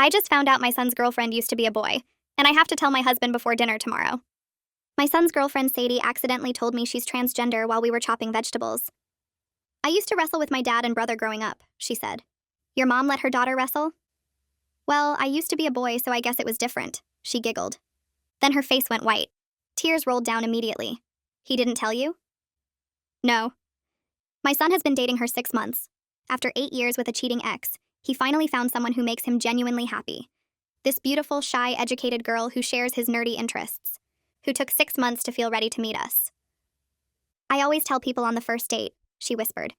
I just found out my son's girlfriend used to be a boy, and I have to tell my husband before dinner tomorrow. My son's girlfriend Sadie accidentally told me she's transgender while we were chopping vegetables. I used to wrestle with my dad and brother growing up, she said. Your mom let her daughter wrestle? Well, I used to be a boy, so I guess it was different, she giggled. Then her face went white. Tears rolled down immediately. He didn't tell you? No. My son has been dating her 6 months. After 8 years with a cheating ex, he finally found someone who makes him genuinely happy. This beautiful, shy, educated girl who shares his nerdy interests, who took 6 months to feel ready to meet us. I always tell people on the first date, she whispered,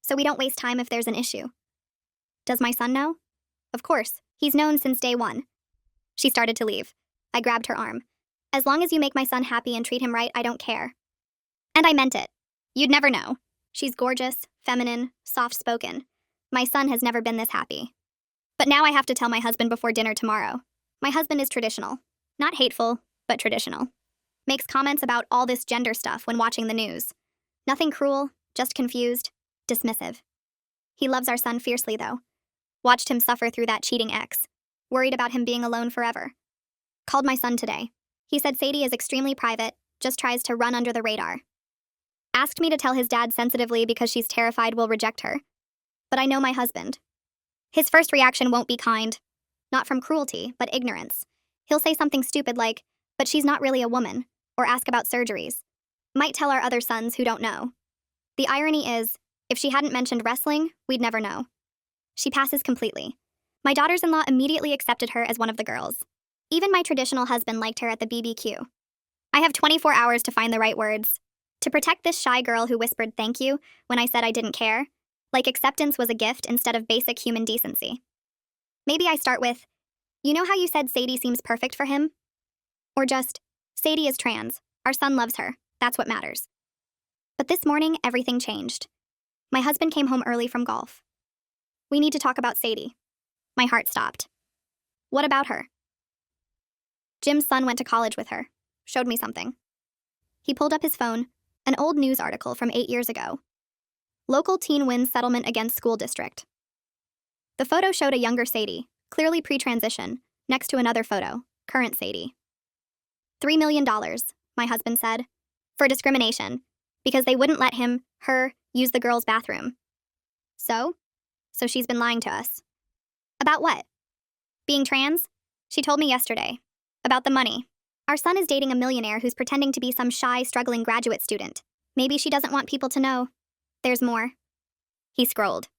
so we don't waste time if there's an issue. Does my son know? Of course, he's known since day one. She started to leave. I grabbed her arm. As long as you make my son happy and treat him right, I don't care. And I meant it. You'd never know. She's gorgeous, feminine, soft-spoken. My son has never been this happy. But now I have to tell my husband before dinner tomorrow. My husband is traditional. Not hateful, but traditional. Makes comments about all this gender stuff when watching the news. Nothing cruel, just confused, dismissive. He loves our son fiercely, though. Watched him suffer through that cheating ex. Worried about him being alone forever. Called my son today. He said Sadie is extremely private, just tries to run under the radar. Asked me to tell his dad sensitively because she's terrified we'll reject her. But I know my husband. His first reaction won't be kind. Not from cruelty, but ignorance. He'll say something stupid like, but she's not really a woman, or ask about surgeries. Might tell our other sons who don't know. The irony is, if she hadn't mentioned wrestling, we'd never know. She passes completely. My daughters-in-law immediately accepted her as one of the girls. Even my traditional husband liked her at the BBQ. I have 24 hours to find the right words. To protect this shy girl who whispered thank you when I said I didn't care, like acceptance was a gift instead of basic human decency. Maybe I start with, you know how you said Sadie seems perfect for him? Or just, Sadie is trans. Our son loves her. That's what matters. But this morning, everything changed. My husband came home early from golf. We need to talk about Sadie. My heart stopped. What about her? Jim's son went to college with her. Showed me something. He pulled up his phone, an old news article from 8 years ago. Local teen wins settlement against school district. The photo showed a younger Sadie, clearly pre-transition, next to another photo, current Sadie. $3 million, my husband said, for discrimination, because they wouldn't let him, her, use the girls' bathroom. So she's been lying to us. About what? Being trans? She told me yesterday. About the money. Our son is dating a millionaire who's pretending to be some shy, struggling graduate student. Maybe she doesn't want people to know. There's more. He scrolled.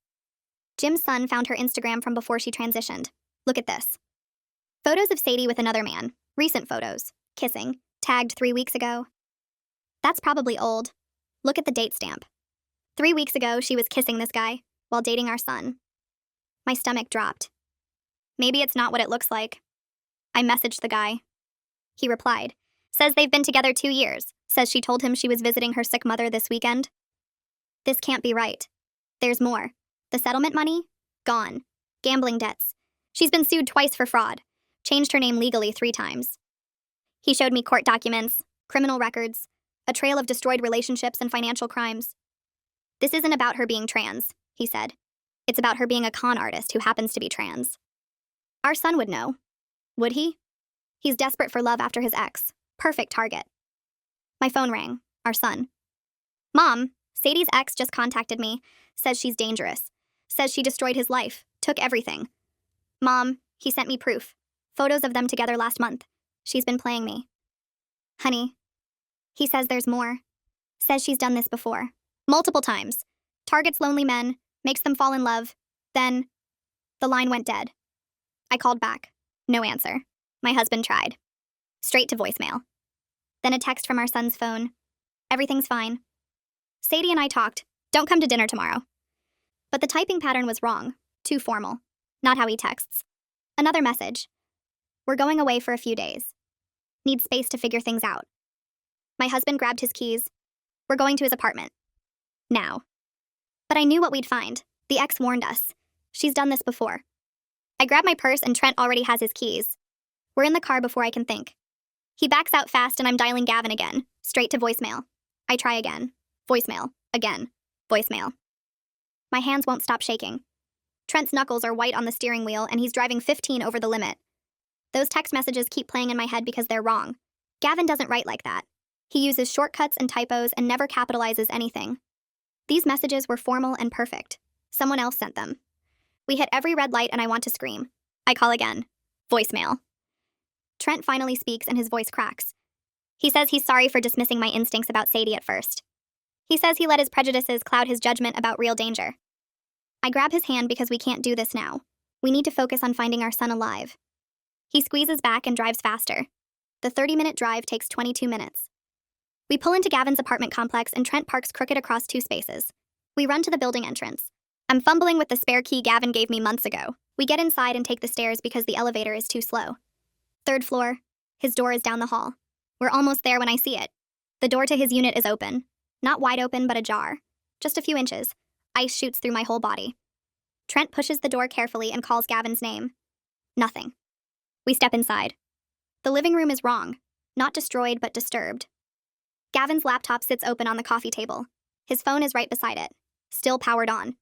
Jim's son found her Instagram from before she transitioned. Look at this. Photos of Sadie with another man. Recent photos. Kissing. Tagged 3 weeks ago. That's probably old. Look at the date stamp. 3 weeks ago, she was kissing this guy while dating our son. My stomach dropped. Maybe it's not what it looks like. I messaged the guy. He replied. Says they've been together 2 years. Says she told him she was visiting her sick mother this weekend. This can't be right. There's more. The settlement money? Gone. Gambling debts. She's been sued twice for fraud. Changed her name legally 3 times. He showed me court documents, criminal records, a trail of destroyed relationships and financial crimes. This isn't about her being trans, he said. It's about her being a con artist who happens to be trans. Our son would know. Would he? He's desperate for love after his ex. Perfect target. My phone rang. Our son. Mom, Sadie's ex just contacted me. Says she's dangerous. Says she destroyed his life. Took everything. Mom, he sent me proof. Photos of them together last month. She's been playing me. Honey. He says there's more. Says she's done this before. Multiple times. Targets lonely men. Makes them fall in love. Then, the line went dead. I called back. No answer. My husband tried. Straight to voicemail. Then a text from our son's phone. Everything's fine. Sadie and I talked. Don't come to dinner tomorrow. But the typing pattern was wrong. Too formal. Not how he texts. Another message. We're going away for a few days. Need space to figure things out. My husband grabbed his keys. We're going to his apartment. Now. But I knew what we'd find. The ex warned us. She's done this before. I grab my purse and Trent already has his keys. We're in the car before I can think. He backs out fast and I'm dialing Gavin again. Straight to voicemail. I try again. Voicemail. Again. Voicemail. My hands won't stop shaking. Trent's knuckles are white on the steering wheel, and he's driving 15 over the limit. Those text messages keep playing in my head because they're wrong. Gavin doesn't write like that. He uses shortcuts and typos and never capitalizes anything. These messages were formal and perfect. Someone else sent them. We hit every red light and I want to scream. I call again. Voicemail. Trent finally speaks and his voice cracks. He says he's sorry for dismissing my instincts about Sadie at first. He says he let his prejudices cloud his judgment about real danger. I grab his hand because we can't do this now. We need to focus on finding our son alive. He squeezes back and drives faster. The 30-minute drive takes 22 minutes. We pull into Gavin's apartment complex and Trent parks crooked across 2 spaces. We run to the building entrance. I'm fumbling with the spare key Gavin gave me months ago. We get inside and take the stairs because the elevator is too slow. 3rd floor. His door is down the hall. We're almost there when I see it. The door to his unit is open. Not wide open, but ajar. Just a few inches. Ice shoots through my whole body. Trent pushes the door carefully and calls Gavin's name. Nothing. We step inside. The living room is wrong. Not destroyed, but disturbed. Gavin's laptop sits open on the coffee table. His phone is right beside it. Still powered on.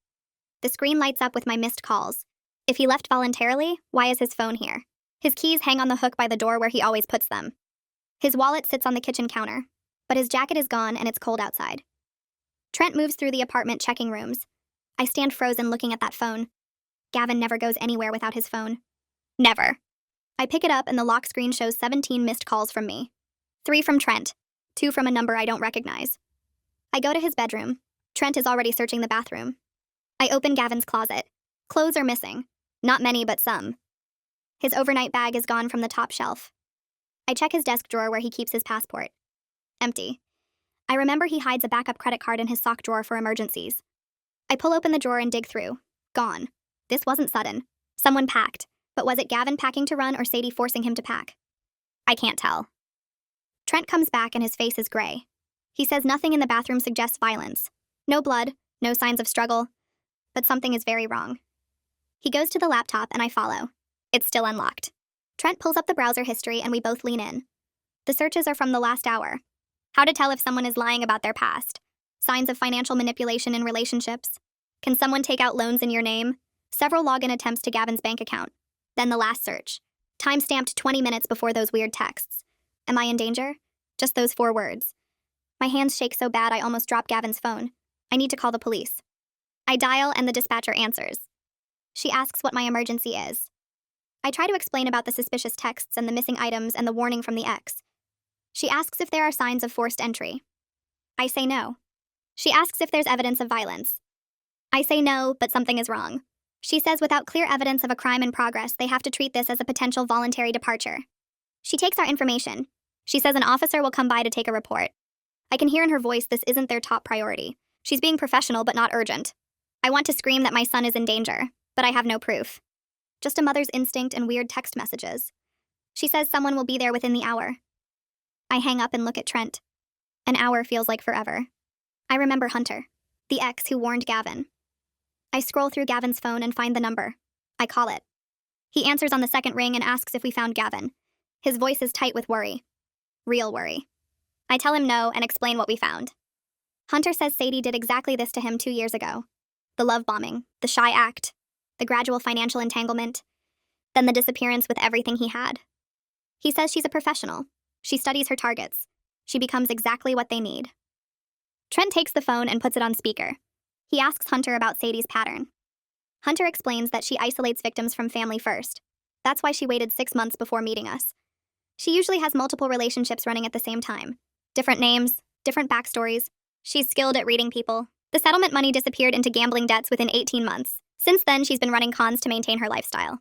The screen lights up with my missed calls. If he left voluntarily, why is his phone here? His keys hang on the hook by the door where he always puts them. His wallet sits on the kitchen counter, but his jacket is gone and it's cold outside. Trent moves through the apartment checking rooms. I stand frozen looking at that phone. Gavin never goes anywhere without his phone. Never. I pick it up and the lock screen shows 17 missed calls from me. 3 from Trent, 2 from a number I don't recognize. I go to his bedroom. Trent is already searching the bathroom. I open Gavin's closet. Clothes are missing. Not many, but some. His overnight bag is gone from the top shelf. I check his desk drawer where he keeps his passport. Empty. I remember he hides a backup credit card in his sock drawer for emergencies. I pull open the drawer and dig through. Gone. This wasn't sudden. Someone packed. But was it Gavin packing to run or Sadie forcing him to pack? I can't tell. Trent comes back and his face is gray. He says nothing in the bathroom suggests violence. No blood, no signs of struggle. But something is very wrong. He goes to the laptop and I follow. It's still unlocked. Trent pulls up the browser history and we both lean in. The searches are from the last hour. How to tell if someone is lying about their past. Signs of financial manipulation in relationships. Can someone take out loans in your name? Several login attempts to Gavin's bank account. Then the last search. Time-stamped 20 minutes before those weird texts. Am I in danger? Just those 4 words. My hands shake so bad I almost drop Gavin's phone. I need to call the police. I dial and the dispatcher answers. She asks what my emergency is. I try to explain about the suspicious texts and the missing items and the warning from the ex. She asks if there are signs of forced entry. I say no. She asks if there's evidence of violence. I say no, but something is wrong. She says without clear evidence of a crime in progress, they have to treat this as a potential voluntary departure. She takes our information. She says an officer will come by to take a report. I can hear in her voice this isn't their top priority. She's being professional but not urgent. I want to scream that my son is in danger, but I have no proof. Just a mother's instinct and weird text messages. She says someone will be there within the hour. I hang up and look at Trent. An hour feels like forever. I remember Hunter, the ex who warned Gavin. I scroll through Gavin's phone and find the number. I call it. He answers on the second ring and asks if we found Gavin. His voice is tight with worry. Real worry. I tell him no and explain what we found. Hunter says Sadie did exactly this to him 2 years ago. The love bombing, the shy act, the gradual financial entanglement, then the disappearance with everything he had. He says she's a professional. She studies her targets. She becomes exactly what they need. Trent takes the phone and puts it on speaker. He asks Hunter about Sadie's pattern. Hunter explains that she isolates victims from family first. That's why she waited 6 months before meeting us. She usually has multiple relationships running at the same time. Different names, different backstories. She's skilled at reading people. The settlement money disappeared into gambling debts within 18 months. Since then, she's been running cons to maintain her lifestyle.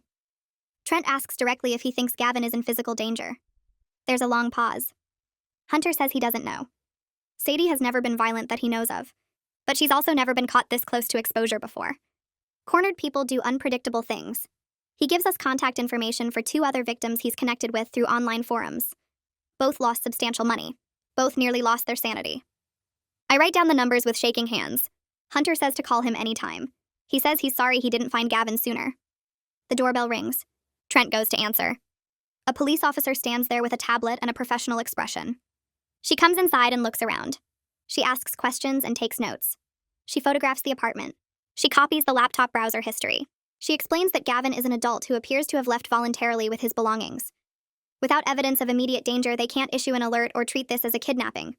Trent asks directly if he thinks Gavin is in physical danger. There's a long pause. Hunter says he doesn't know. Sadie has never been violent that he knows of. But she's also never been caught this close to exposure before. Cornered people do unpredictable things. He gives us contact information for 2 other victims he's connected with through online forums. Both lost substantial money. Both nearly lost their sanity. I write down the numbers with shaking hands. Hunter says to call him anytime. He says he's sorry he didn't find Gavin sooner. The doorbell rings. Trent goes to answer. A police officer stands there with a tablet and a professional expression. She comes inside and looks around. She asks questions and takes notes. She photographs the apartment. She copies the laptop browser history. She explains that Gavin is an adult who appears to have left voluntarily with his belongings. Without evidence of immediate danger, they can't issue an alert or treat this as a kidnapping.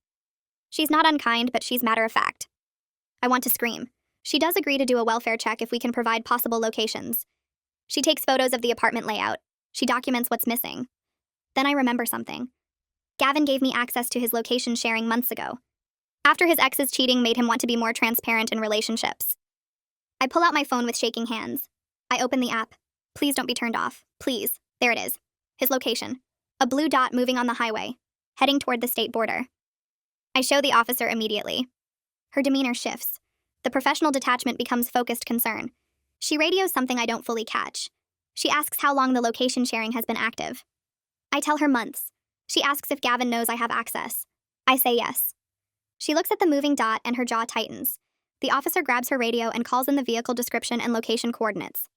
She's not unkind, but she's matter of fact. I want to scream. She does agree to do a welfare check if we can provide possible locations. She takes photos of the apartment layout. She documents what's missing. Then I remember something. Gavin gave me access to his location sharing months ago, after his ex's cheating made him want to be more transparent in relationships. I pull out my phone with shaking hands. I open the app. Please don't be turned off. Please. There it is. His location. A blue dot moving on the highway, heading toward the state border. I show the officer immediately. Her demeanor shifts. The professional detachment becomes focused concern. She radios something I don't fully catch. She asks how long the location sharing has been active. I tell her months. She asks if Gavin knows I have access. I say yes. She looks at the moving dot and her jaw tightens. The officer grabs her radio and calls in the vehicle description and location coordinates.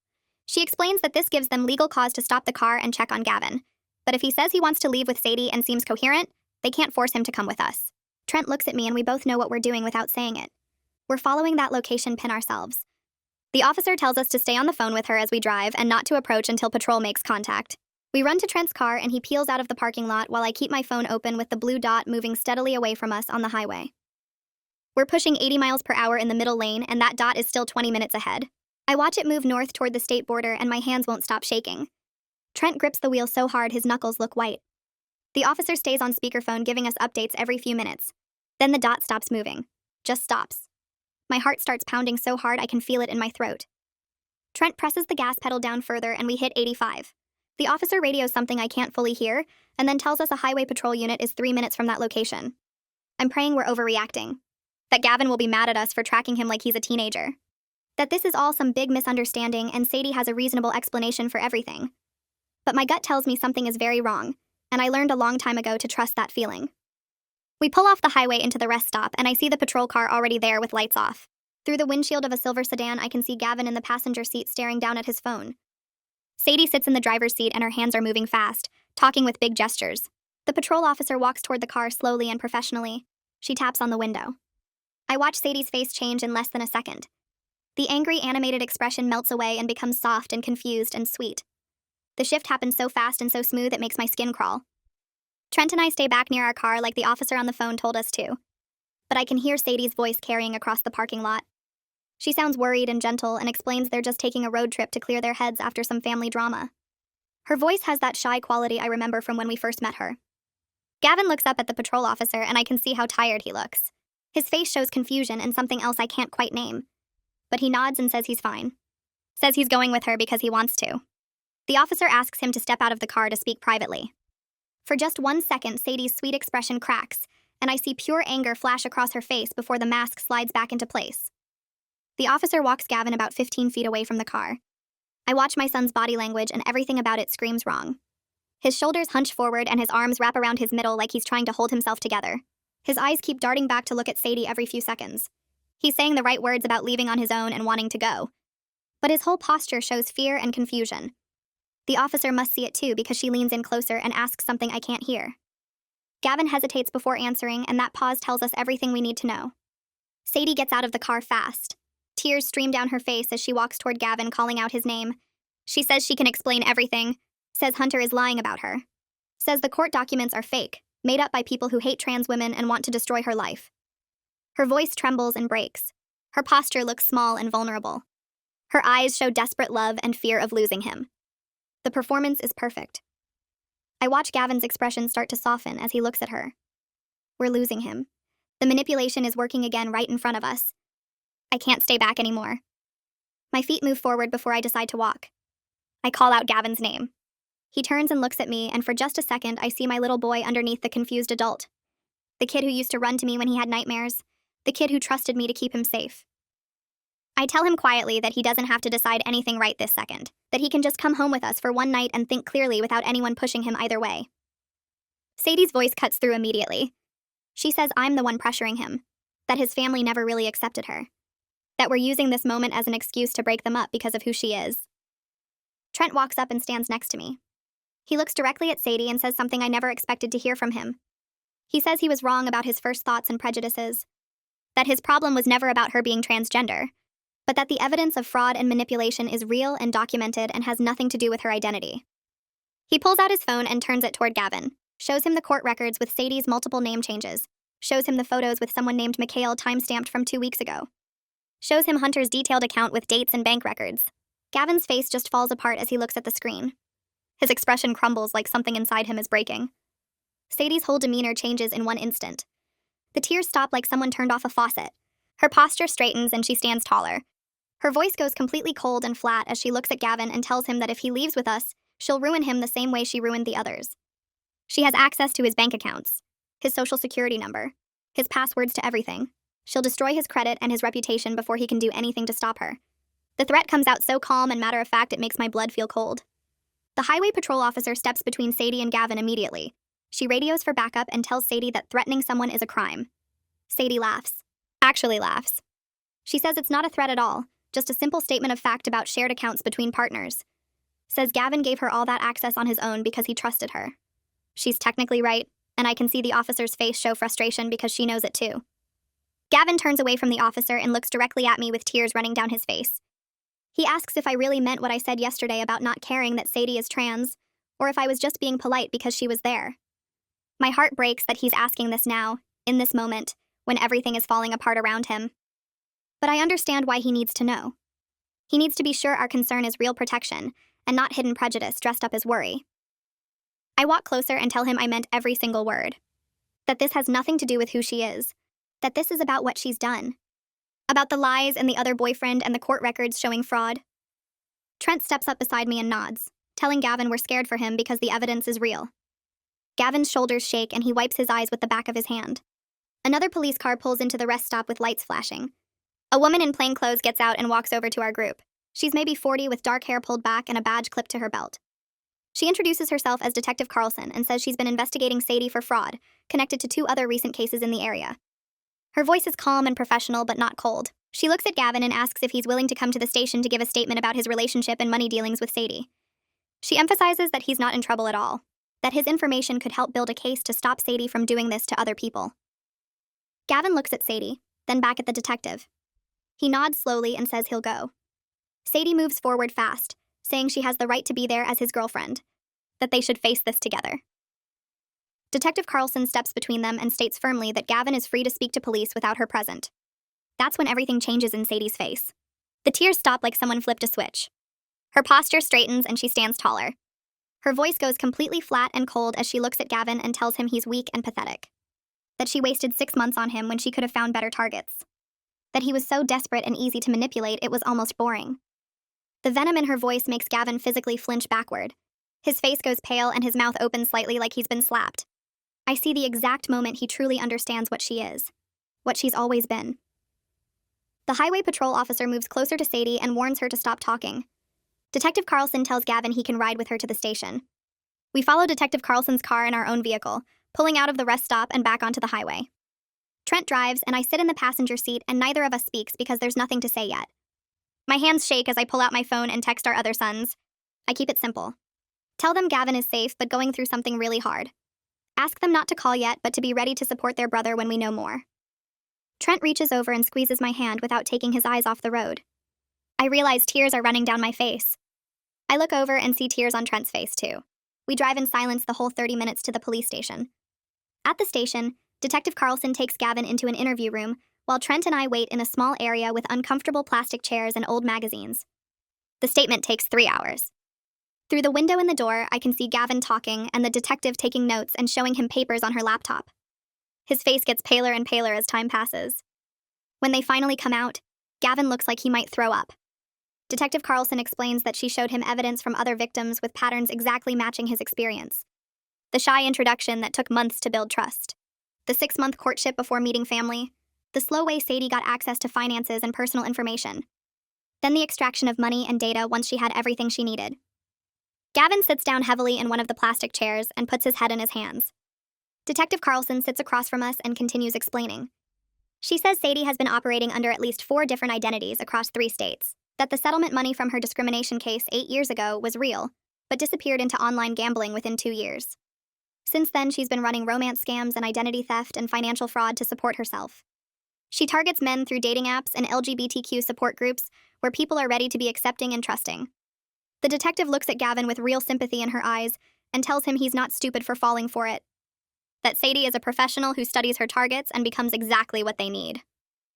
She explains that this gives them legal cause to stop the car and check on Gavin. But if he says he wants to leave with Sadie and seems coherent, they can't force him to come with us. Trent looks at me and we both know what we're doing without saying it. We're following that location pin ourselves. The officer tells us to stay on the phone with her as we drive and not to approach until patrol makes contact. We run to Trent's car and he peels out of the parking lot while I keep my phone open with the blue dot moving steadily away from us on the highway. We're pushing 80 miles per hour in the middle lane and that dot is still 20 minutes ahead. I watch it move north toward the state border and my hands won't stop shaking. Trent grips the wheel so hard his knuckles look white. The officer stays on speakerphone giving us updates every few minutes. Then the dot stops moving. Just stops. My heart starts pounding so hard I can feel it in my throat. Trent presses the gas pedal down further and we hit 85. The officer radios something I can't fully hear, and then tells us a highway patrol unit is 3 minutes from that location. I'm praying we're overreacting. That Gavin will be mad at us for tracking him like he's a teenager. That this is all some big misunderstanding and Sadie has a reasonable explanation for everything. But my gut tells me something is very wrong, and I learned a long time ago to trust that feeling. We pull off the highway into the rest stop, and I see the patrol car already there with lights off. Through the windshield of a silver sedan, I can see Gavin in the passenger seat staring down at his phone. Sadie sits in the driver's seat and her hands are moving fast, talking with big gestures. The patrol officer walks toward the car slowly and professionally. She taps on the window. I watch Sadie's face change in less than a second. The angry, animated expression melts away and becomes soft and confused and sweet. The shift happens so fast and so smooth it makes my skin crawl. Trent and I stay back near our car like the officer on the phone told us to. But I can hear Sadie's voice carrying across the parking lot. She sounds worried and gentle and explains they're just taking a road trip to clear their heads after some family drama. Her voice has that shy quality I remember from when we first met her. Gavin looks up at the patrol officer and I can see how tired he looks. His face shows confusion and something else I can't quite name. But he nods and says he's fine. Says he's going with her because he wants to. The officer asks him to step out of the car to speak privately. For just 1 second, Sadie's sweet expression cracks, and I see pure anger flash across her face before the mask slides back into place. The officer walks Gavin about 15 feet away from the car. I watch my son's body language and everything about it screams wrong. His shoulders hunch forward and his arms wrap around his middle like he's trying to hold himself together. His eyes keep darting back to look at Sadie every few seconds. He's saying the right words about leaving on his own and wanting to go. But his whole posture shows fear and confusion. The officer must see it too because she leans in closer and asks something I can't hear. Gavin hesitates before answering, and that pause tells us everything we need to know. Sadie gets out of the car fast. Tears stream down her face as she walks toward Gavin, calling out his name. She says she can explain everything, says Hunter is lying about her, says the court documents are fake, made up by people who hate trans women and want to destroy her life. Her voice trembles and breaks. Her posture looks small and vulnerable. Her eyes show desperate love and fear of losing him. The performance is perfect. I watch Gavin's expression start to soften as he looks at her. We're losing him. The manipulation is working again right in front of us. I can't stay back anymore. My feet move forward before I decide to walk. I call out Gavin's name. He turns and looks at me, and for just a second, I see my little boy underneath the confused adult. The kid who used to run to me when he had nightmares. The kid who trusted me to keep him safe. I tell him quietly that he doesn't have to decide anything right this second, that he can just come home with us for one night and think clearly without anyone pushing him either way. Sadie's voice cuts through immediately. She says I'm the one pressuring him, that his family never really accepted her, that we're using this moment as an excuse to break them up because of who she is. Trent walks up and stands next to me. He looks directly at Sadie and says something I never expected to hear from him. He says he was wrong about his first thoughts and prejudices, that his problem was never about her being transgender, but that the evidence of fraud and manipulation is real and documented and has nothing to do with her identity. He pulls out his phone and turns it toward Gavin, shows him the court records with Sadie's multiple name changes, shows him the photos with someone named Mikhail timestamped from 2 weeks ago, shows him Hunter's detailed account with dates and bank records. Gavin's face just falls apart as he looks at the screen. His expression crumbles like something inside him is breaking. Sadie's whole demeanor changes in one instant. The tears stop like someone turned off a faucet. Her posture straightens and she stands taller. Her voice goes completely cold and flat as she looks at Gavin and tells him that if he leaves with us, she'll ruin him the same way she ruined the others. She has access to his bank accounts, his social security number, his passwords to everything. She'll destroy his credit and his reputation before he can do anything to stop her. The threat comes out so calm and matter-of-fact it makes my blood feel cold. The highway patrol officer steps between Sadie and Gavin immediately. She radios for backup and tells Sadie that threatening someone is a crime. Sadie laughs. Actually laughs. She says it's not a threat at all, just a simple statement of fact about shared accounts between partners. Says Gavin gave her all that access on his own because he trusted her. She's technically right, and I can see the officer's face show frustration because she knows it too. Gavin turns away from the officer and looks directly at me with tears running down his face. He asks if I really meant what I said yesterday about not caring that Sadie is trans, or if I was just being polite because she was there. My heart breaks that he's asking this now, in this moment, when everything is falling apart around him. But I understand why he needs to know. He needs to be sure our concern is real protection, and not hidden prejudice dressed up as worry. I walk closer and tell him I meant every single word. That this has nothing to do with who she is. That this is about what she's done. About the lies and the other boyfriend and the court records showing fraud. Trent steps up beside me and nods, telling Gavin we're scared for him because the evidence is real. Gavin's shoulders shake and he wipes his eyes with the back of his hand. Another police car pulls into the rest stop with lights flashing. A woman in plain clothes gets out and walks over to our group. She's maybe 40 with dark hair pulled back and a badge clipped to her belt. She introduces herself as Detective Carlson and says she's been investigating Sadie for fraud, connected to 2 other recent cases in the area. Her voice is calm and professional but not cold. She looks at Gavin and asks if he's willing to come to the station to give a statement about his relationship and money dealings with Sadie. She emphasizes that he's not in trouble at all, that his information could help build a case to stop Sadie from doing this to other people. Gavin looks at Sadie, then back at the detective. He nods slowly and says he'll go. Sadie moves forward fast, saying she has the right to be there as his girlfriend, that they should face this together. Detective Carlson steps between them and states firmly that Gavin is free to speak to police without her present. That's when everything changes in Sadie's face. The tears stop like someone flipped a switch. Her posture straightens and she stands taller. Her voice goes completely flat and cold as she looks at Gavin and tells him he's weak and pathetic. That she wasted 6 months on him when she could have found better targets. That he was so desperate and easy to manipulate it was almost boring. The venom in her voice makes Gavin physically flinch backward. His face goes pale and his mouth opens slightly like he's been slapped. I see the exact moment he truly understands what she is. What she's always been. The highway patrol officer moves closer to Sadie and warns her to stop talking. Detective Carlson tells Gavin he can ride with her to the station. We follow Detective Carlson's car in our own vehicle, pulling out of the rest stop and back onto the highway. Trent drives and I sit in the passenger seat and neither of us speaks because there's nothing to say yet. My hands shake as I pull out my phone and text our other sons. I keep it simple. Tell them Gavin is safe but going through something really hard. Ask them not to call yet but to be ready to support their brother when we know more. Trent reaches over and squeezes my hand without taking his eyes off the road. I realize tears are running down my face. I look over and see tears on Trent's face too. We drive in silence the whole 30 minutes to the police station. At the station, Detective Carlson takes Gavin into an interview room, while Trent and I wait in a small area with uncomfortable plastic chairs and old magazines. The statement takes 3 hours. Through the window in the door, I can see Gavin talking and the detective taking notes and showing him papers on her laptop. His face gets paler and paler as time passes. When they finally come out, Gavin looks like he might throw up. Detective Carlson explains that she showed him evidence from other victims with patterns exactly matching his experience. The shy introduction that took months to build trust. The 6-month courtship before meeting family. The slow way Sadie got access to finances and personal information. Then the extraction of money and data once she had everything she needed. Gavin sits down heavily in one of the plastic chairs and puts his head in his hands. Detective Carlson sits across from us and continues explaining. She says Sadie has been operating under at least 4 different identities across 3 states, that the settlement money from her discrimination case 8 years ago was real, but disappeared into online gambling within 2 years. Since then, she's been running romance scams and identity theft and financial fraud to support herself. She targets men through dating apps and LGBTQ support groups where people are ready to be accepting and trusting. The detective looks at Gavin with real sympathy in her eyes and tells him he's not stupid for falling for it. That Sadie is a professional who studies her targets and becomes exactly what they need.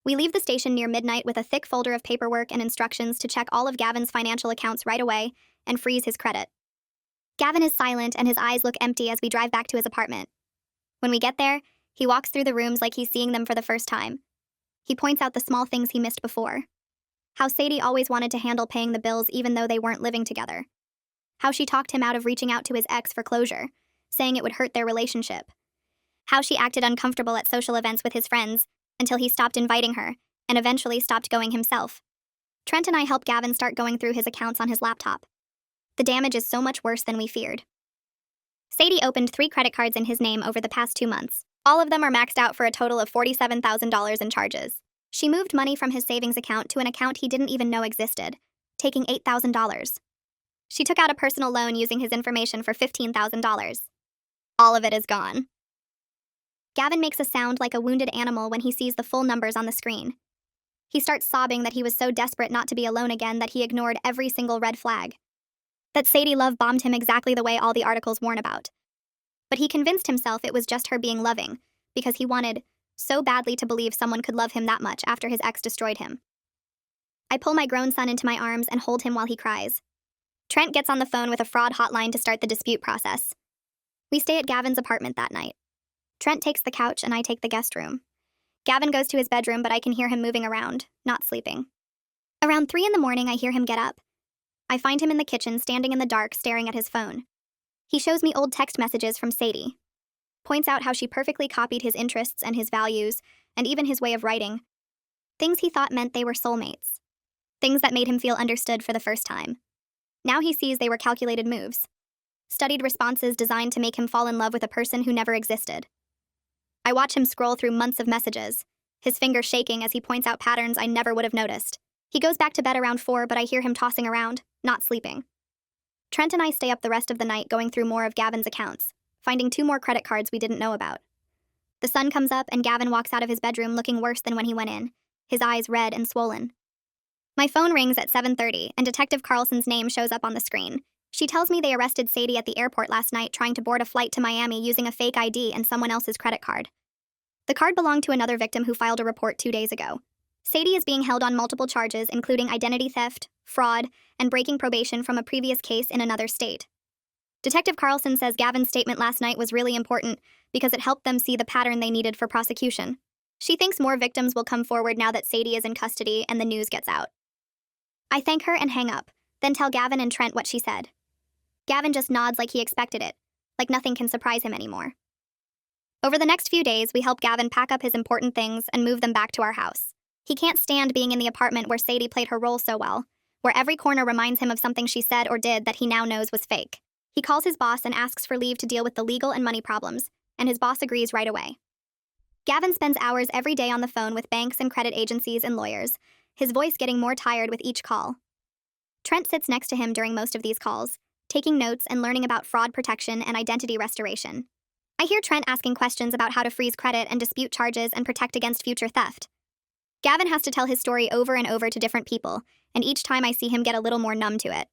We leave the station near midnight with a thick folder of paperwork and instructions to check all of Gavin's financial accounts right away and freeze his credit. Gavin is silent and his eyes look empty as we drive back to his apartment. When we get there, he walks through the rooms like he's seeing them for the first time. He points out the small things he missed before. How Sadie always wanted to handle paying the bills even though they weren't living together. How she talked him out of reaching out to his ex for closure, saying it would hurt their relationship. How she acted uncomfortable at social events with his friends until he stopped inviting her and eventually stopped going himself. Trent and I helped Gavin start going through his accounts on his laptop. The damage is so much worse than we feared. Sadie opened 3 credit cards in his name over the past 2 months. All of them are maxed out for a total of $47,000 in charges. She moved money from his savings account to an account he didn't even know existed, taking $8,000. She took out a personal loan using his information for $15,000. All of it is gone. Gavin makes a sound like a wounded animal when he sees the full numbers on the screen. He starts sobbing that he was so desperate not to be alone again that he ignored every single red flag. That Sadie love bombed him exactly the way all the articles warn about. But he convinced himself it was just her being loving, because he wanted so badly to believe someone could love him that much after his ex destroyed him. I pull my grown son into my arms and hold him while he cries. Trent gets on the phone with a fraud hotline to start the dispute process. We stay at Gavin's apartment that night. Trent takes the couch and I take the guest room. Gavin goes to his bedroom, but I can hear him moving around, not sleeping. Around 3 in the morning, I hear him get up. I find him in the kitchen, standing in the dark, staring at his phone. He shows me old text messages from Sadie. Points out how she perfectly copied his interests and his values, and even his way of writing. Things he thought meant they were soulmates. Things that made him feel understood for the first time. Now he sees they were calculated moves. Studied responses designed to make him fall in love with a person who never existed. I watch him scroll through months of messages, his fingers shaking as he points out patterns I never would have noticed. He goes back to bed around 4, but I hear him tossing around, not sleeping. Trent and I stay up the rest of the night going through more of Gavin's accounts, finding 2 more credit cards we didn't know about. The sun comes up and Gavin walks out of his bedroom looking worse than when he went in, his eyes red and swollen. My phone rings at 7:30 and Detective Carlson's name shows up on the screen. She tells me they arrested Sadie at the airport last night trying to board a flight to Miami using a fake ID and someone else's credit card. The card belonged to another victim who filed a report 2 days ago. Sadie is being held on multiple charges, including identity theft, fraud, and breaking probation from a previous case in another state. Detective Carlson says Gavin's statement last night was really important because it helped them see the pattern they needed for prosecution. She thinks more victims will come forward now that Sadie is in custody and the news gets out. I thank her and hang up, then tell Gavin and Trent what she said. Gavin just nods like he expected it, like nothing can surprise him anymore. Over the next few days, we help Gavin pack up his important things and move them back to our house. He can't stand being in the apartment where Sadie played her role so well, where every corner reminds him of something she said or did that he now knows was fake. He calls his boss and asks for leave to deal with the legal and money problems, and his boss agrees right away. Gavin spends hours every day on the phone with banks and credit agencies and lawyers, his voice getting more tired with each call. Trent sits next to him during most of these calls, taking notes and learning about fraud protection and identity restoration. I hear Trent asking questions about how to freeze credit and dispute charges and protect against future theft. Gavin has to tell his story over and over to different people, and each time I see him get a little more numb to it.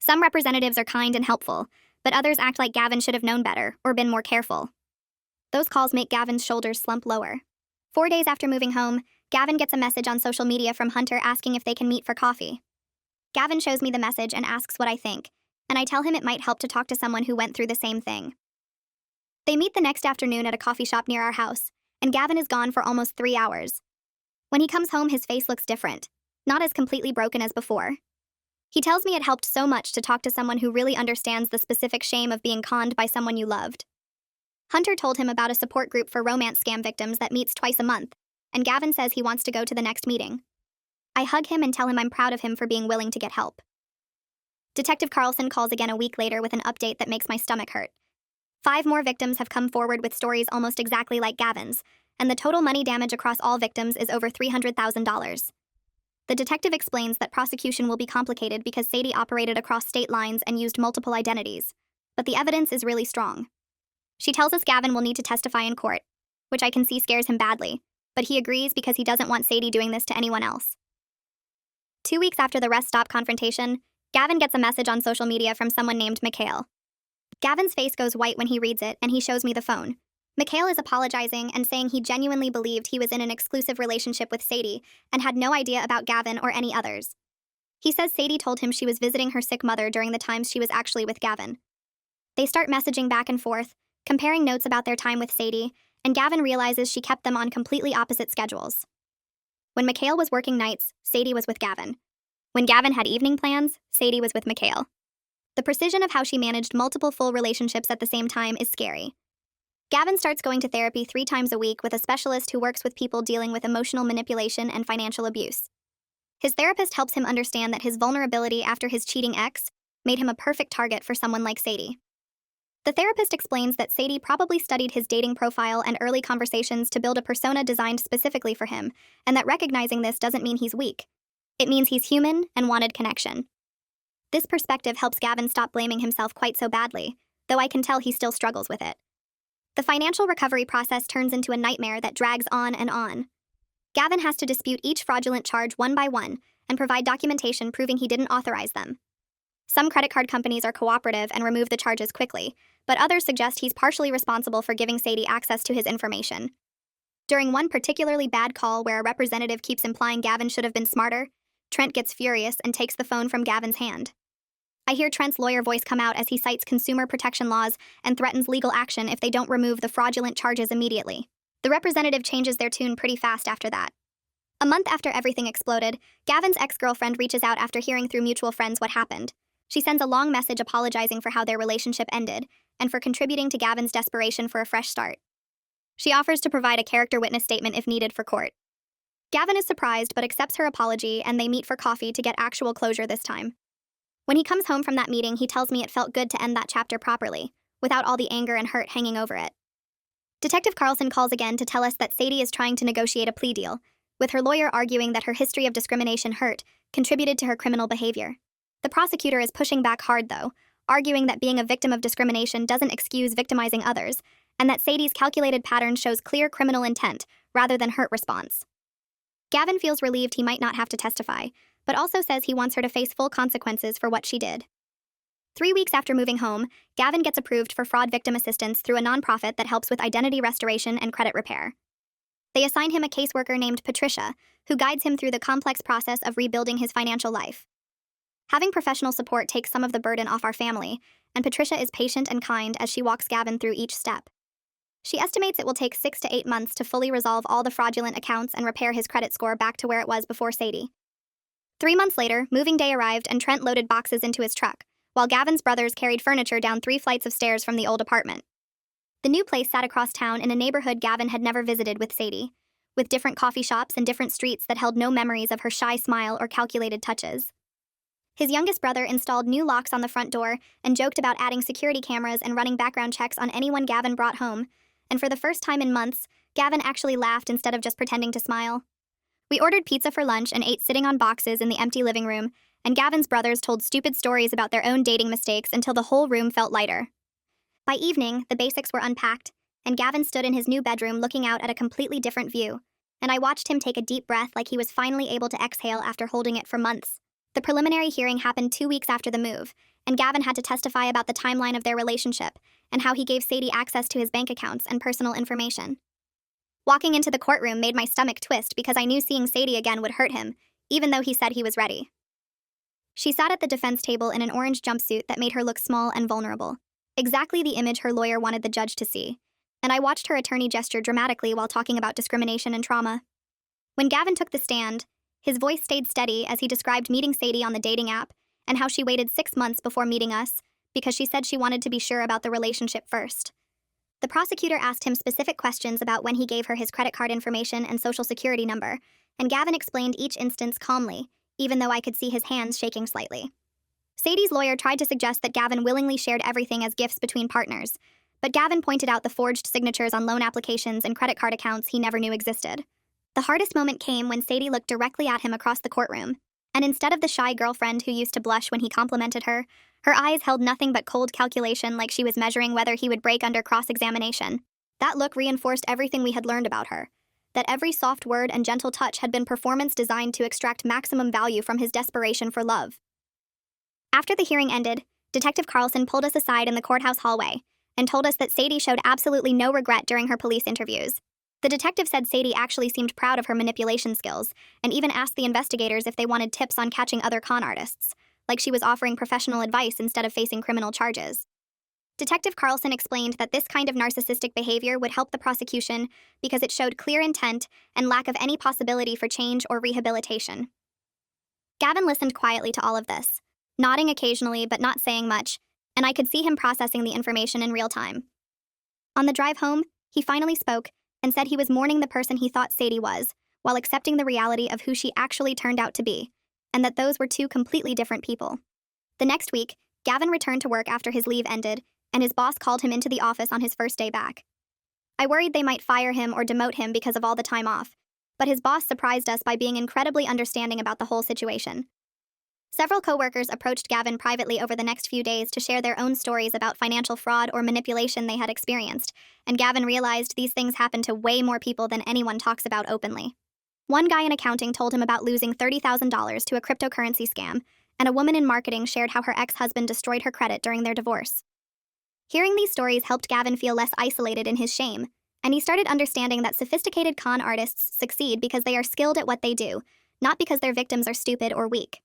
Some representatives are kind and helpful, but others act like Gavin should have known better or been more careful. Those calls make Gavin's shoulders slump lower. 4 days after moving home, Gavin gets a message on social media from Hunter asking if they can meet for coffee. Gavin shows me the message and asks what I think, and I tell him it might help to talk to someone who went through the same thing. They meet the next afternoon at a coffee shop near our house, and Gavin is gone for almost 3 hours. When he comes home, his face looks different, not as completely broken as before. He tells me it helped so much to talk to someone who really understands the specific shame of being conned by someone you loved. Hunter told him about a support group for romance scam victims that meets twice a month, and Gavin says he wants to go to the next meeting. I hug him and tell him I'm proud of him for being willing to get help. Detective Carlson calls again a week later with an update that makes my stomach hurt. 5 more victims have come forward with stories almost exactly like Gavin's, and the total money damage across all victims is over $300,000. The detective explains that prosecution will be complicated because Sadie operated across state lines and used multiple identities, but the evidence is really strong. She tells us Gavin will need to testify in court, which I can see scares him badly, but he agrees because he doesn't want Sadie doing this to anyone else. 2 weeks after the rest stop confrontation, Gavin gets a message on social media from someone named Mikhail. Gavin's face goes white when he reads it, and he shows me the phone. Mikhail is apologizing and saying he genuinely believed he was in an exclusive relationship with Sadie and had no idea about Gavin or any others. He says Sadie told him she was visiting her sick mother during the times she was actually with Gavin. They start messaging back and forth, comparing notes about their time with Sadie, and Gavin realizes she kept them on completely opposite schedules. When Mikhail was working nights, Sadie was with Gavin. When Gavin had evening plans, Sadie was with Mikhail. The precision of how she managed multiple full relationships at the same time is scary. Gavin starts going to therapy 3 times a week with a specialist who works with people dealing with emotional manipulation and financial abuse. His therapist helps him understand that his vulnerability after his cheating ex made him a perfect target for someone like Sadie. The therapist explains that Sadie probably studied his dating profile and early conversations to build a persona designed specifically for him, and that recognizing this doesn't mean he's weak. It means he's human and wanted connection. This perspective helps Gavin stop blaming himself quite so badly, though I can tell he still struggles with it. The financial recovery process turns into a nightmare that drags on and on. Gavin has to dispute each fraudulent charge one by one and provide documentation proving he didn't authorize them. Some credit card companies are cooperative and remove the charges quickly, but others suggest he's partially responsible for giving Sadie access to his information. During one particularly bad call where a representative keeps implying Gavin should have been smarter, Trent gets furious and takes the phone from Gavin's hand. I hear Trent's lawyer voice come out as he cites consumer protection laws and threatens legal action if they don't remove the fraudulent charges immediately. The representative changes their tune pretty fast after that. A month after everything exploded, Gavin's ex-girlfriend reaches out after hearing through mutual friends what happened. She sends a long message apologizing for how their relationship ended and for contributing to Gavin's desperation for a fresh start. She offers to provide a character witness statement if needed for court. Gavin is surprised but accepts her apology, and they meet for coffee to get actual closure this time. When he comes home from that meeting, he tells me it felt good to end that chapter properly, without all the anger and hurt hanging over it. Detective Carlson calls again to tell us that Sadie is trying to negotiate a plea deal, with her lawyer arguing that her history of discrimination hurt contributed to her criminal behavior. The prosecutor is pushing back hard, though, arguing that being a victim of discrimination doesn't excuse victimizing others, and that Sadie's calculated pattern shows clear criminal intent rather than hurt response. Gavin feels relieved he might not have to testify, but also says he wants her to face full consequences for what she did. 3 weeks after moving home, Gavin gets approved for fraud victim assistance through a nonprofit that helps with identity restoration and credit repair. They assign him a caseworker named Patricia, who guides him through the complex process of rebuilding his financial life. Having professional support takes some of the burden off our family, and Patricia is patient and kind as she walks Gavin through each step. She estimates it will take 6 to 8 months to fully resolve all the fraudulent accounts and repair his credit score back to where it was before Sadie. 3 months later, moving day arrived and Trent loaded boxes into his truck, while Gavin's brothers carried furniture down 3 flights of stairs from the old apartment. The new place sat across town in a neighborhood Gavin had never visited with Sadie, with different coffee shops and different streets that held no memories of her shy smile or calculated touches. His youngest brother installed new locks on the front door and joked about adding security cameras and running background checks on anyone Gavin brought home, and for the first time in months, Gavin actually laughed instead of just pretending to smile. We ordered pizza for lunch and ate sitting on boxes in the empty living room, and Gavin's brothers told stupid stories about their own dating mistakes until the whole room felt lighter. By evening, the basics were unpacked, and Gavin stood in his new bedroom looking out at a completely different view, and I watched him take a deep breath like he was finally able to exhale after holding it for months. The preliminary hearing happened 2 weeks after the move, and Gavin had to testify about the timeline of their relationship and how he gave Sadie access to his bank accounts and personal information. Walking into the courtroom made my stomach twist because I knew seeing Sadie again would hurt him, even though he said he was ready. She sat at the defense table in an orange jumpsuit that made her look small and vulnerable, exactly the image her lawyer wanted the judge to see, and I watched her attorney gesture dramatically while talking about discrimination and trauma. When Gavin took the stand, his voice stayed steady as he described meeting Sadie on the dating app and how she waited 6 months before meeting us because she said she wanted to be sure about the relationship first. The prosecutor asked him specific questions about when he gave her his credit card information and social security number, and Gavin explained each instance calmly, even though I could see his hands shaking slightly. Sadie's lawyer tried to suggest that Gavin willingly shared everything as gifts between partners, but Gavin pointed out the forged signatures on loan applications and credit card accounts he never knew existed. The hardest moment came when Sadie looked directly at him across the courtroom, and instead of the shy girlfriend who used to blush when he complimented her, her eyes held nothing but cold calculation like she was measuring whether he would break under cross-examination. That look reinforced everything we had learned about her. that every soft word and gentle touch had been performance designed to extract maximum value from his desperation for love. After the hearing ended, Detective Carlson pulled us aside in the courthouse hallway and told us that Sadie showed absolutely no regret during her police interviews. The detective said Sadie actually seemed proud of her manipulation skills and even asked the investigators if they wanted tips on catching other con artists, like she was offering professional advice instead of facing criminal charges. Detective Carlson explained that this kind of narcissistic behavior would help the prosecution because it showed clear intent and lack of any possibility for change or rehabilitation. Gavin listened quietly to all of this, nodding occasionally but not saying much, and I could see him processing the information in real time. On the drive home, he finally spoke and said he was mourning the person he thought Sadie was, while accepting the reality of who she actually turned out to be, and that those were two completely different people. The next week, Gavin returned to work after his leave ended, and his boss called him into the office on his first day back. I worried they might fire him or demote him because of all the time off, but his boss surprised us by being incredibly understanding about the whole situation. Several coworkers approached Gavin privately over the next few days to share their own stories about financial fraud or manipulation they had experienced, and Gavin realized these things happen to way more people than anyone talks about openly. One guy in accounting told him about losing $30,000 to a cryptocurrency scam, and a woman in marketing shared how her ex-husband destroyed her credit during their divorce. Hearing these stories helped Gavin feel less isolated in his shame, and he started understanding that sophisticated con artists succeed because they are skilled at what they do, not because their victims are stupid or weak.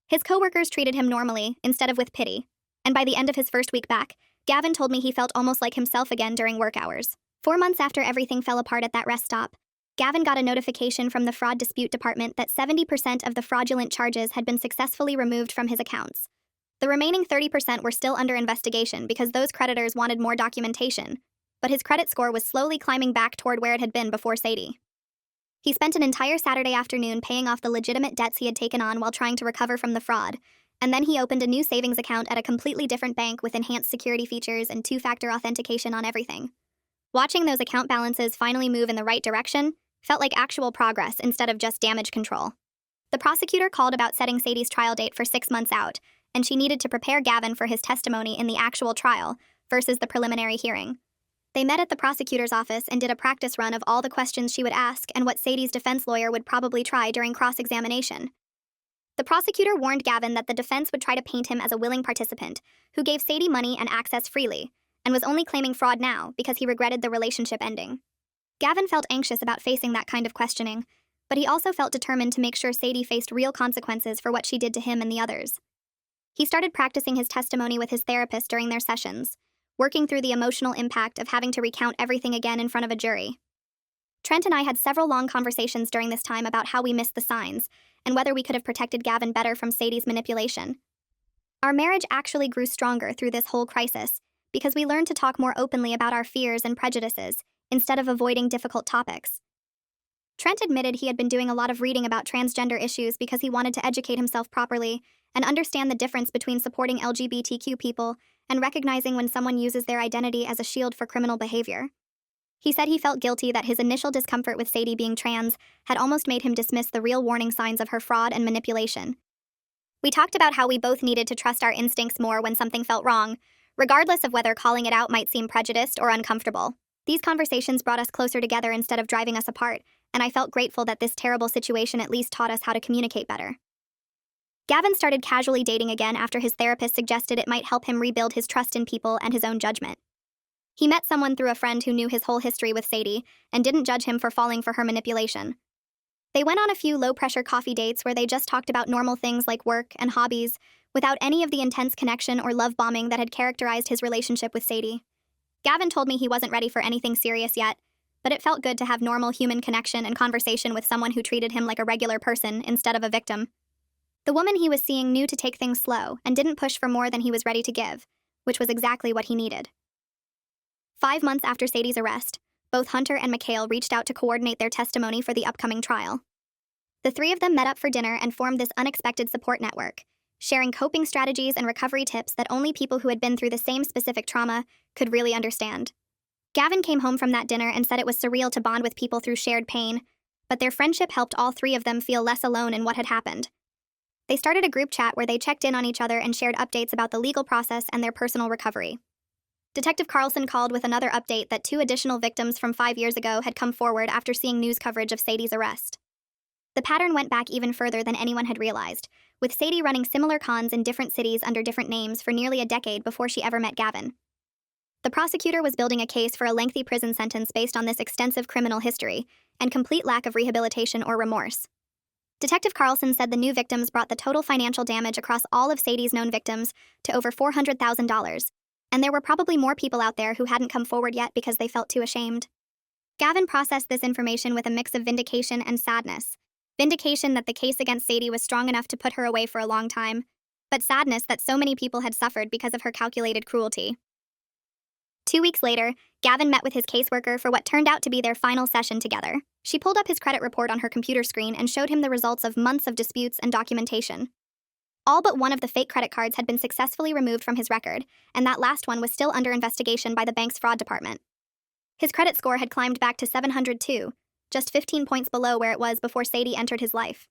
His coworkers treated him normally, instead of with pity, and by the end of his first week back, Gavin told me he felt almost like himself again during work hours. 4 months after everything fell apart at that rest stop, Gavin got a notification from the Fraud Dispute Department that 70% of the fraudulent charges had been successfully removed from his accounts. The remaining 30% were still under investigation because those creditors wanted more documentation, but his credit score was slowly climbing back toward where it had been before Sadie. He spent an entire Saturday afternoon paying off the legitimate debts he had taken on while trying to recover from the fraud, and then he opened a new savings account at a completely different bank with enhanced security features and two-factor authentication on everything. Watching those account balances finally move in the right direction felt like actual progress instead of just damage control. The prosecutor called about setting Sadie's trial date for 6 months out, and she needed to prepare Gavin for his testimony in the actual trial versus the preliminary hearing. They met at the prosecutor's office and did a practice run of all the questions she would ask and what Sadie's defense lawyer would probably try during cross-examination. The prosecutor warned Gavin that the defense would try to paint him as a willing participant who gave Sadie money and access freely, and was only claiming fraud now because he regretted the relationship ending. Gavin felt anxious about facing that kind of questioning, but he also felt determined to make sure Sadie faced real consequences for what she did to him and the others. He started practicing his testimony with his therapist during their sessions, working through the emotional impact of having to recount everything again in front of a jury. Trent and I had several long conversations during this time about how we missed the signs, and whether we could have protected Gavin better from Sadie's manipulation. Our marriage actually grew stronger through this whole crisis, because we learned to talk more openly about our fears and prejudices, instead of avoiding difficult topics. Trent admitted he had been doing a lot of reading about transgender issues because he wanted to educate himself properly and understand the difference between supporting LGBTQ people and recognizing when someone uses their identity as a shield for criminal behavior. He said he felt guilty that his initial discomfort with Sadie being trans had almost made him dismiss the real warning signs of her fraud and manipulation. We talked about how we both needed to trust our instincts more when something felt wrong, regardless of whether calling it out might seem prejudiced or uncomfortable. These conversations brought us closer together instead of driving us apart, and I felt grateful that this terrible situation at least taught us how to communicate better. Gavin started casually dating again after his therapist suggested it might help him rebuild his trust in people and his own judgment. He met someone through a friend who knew his whole history with Sadie and didn't judge him for falling for her manipulation. They went on a few low-pressure coffee dates where they just talked about normal things like work and hobbies, without any of the intense connection or love bombing that had characterized his relationship with Sadie. Gavin told me he wasn't ready for anything serious yet, but it felt good to have normal human connection and conversation with someone who treated him like a regular person instead of a victim. The woman he was seeing knew to take things slow and didn't push for more than he was ready to give, which was exactly what he needed. 5 months after Sadie's arrest, both Hunter and Mikhail reached out to coordinate their testimony for the upcoming trial. The three of them met up for dinner and formed this unexpected support network, sharing coping strategies and recovery tips that only people who had been through the same specific trauma could really understand. Gavin came home from that dinner and said it was surreal to bond with people through shared pain, but their friendship helped all three of them feel less alone in what had happened. They started a group chat where they checked in on each other and shared updates about the legal process and their personal recovery. Detective Carlson called with another update that 2 additional victims from 5 years ago had come forward after seeing news coverage of Sadie's arrest. The pattern went back even further than anyone had realized, with Sadie running similar cons in different cities under different names for nearly a decade before she ever met Gavin. The prosecutor was building a case for a lengthy prison sentence based on this extensive criminal history and complete lack of rehabilitation or remorse. Detective Carlson said the new victims brought the total financial damage across all of Sadie's known victims to over $400,000, and there were probably more people out there who hadn't come forward yet because they felt too ashamed. Gavin processed this information with a mix of vindication and sadness. Vindication that the case against Sadie was strong enough to put her away for a long time, but sadness that so many people had suffered because of her calculated cruelty. 2 weeks later, Gavin met with his caseworker for what turned out to be their final session together. She pulled up his credit report on her computer screen and showed him the results of months of disputes and documentation. All but one of the fake credit cards had been successfully removed from his record, and that last one was still under investigation by the bank's fraud department. His credit score had climbed back to 702, just 15 points below where it was before Sadie entered his life.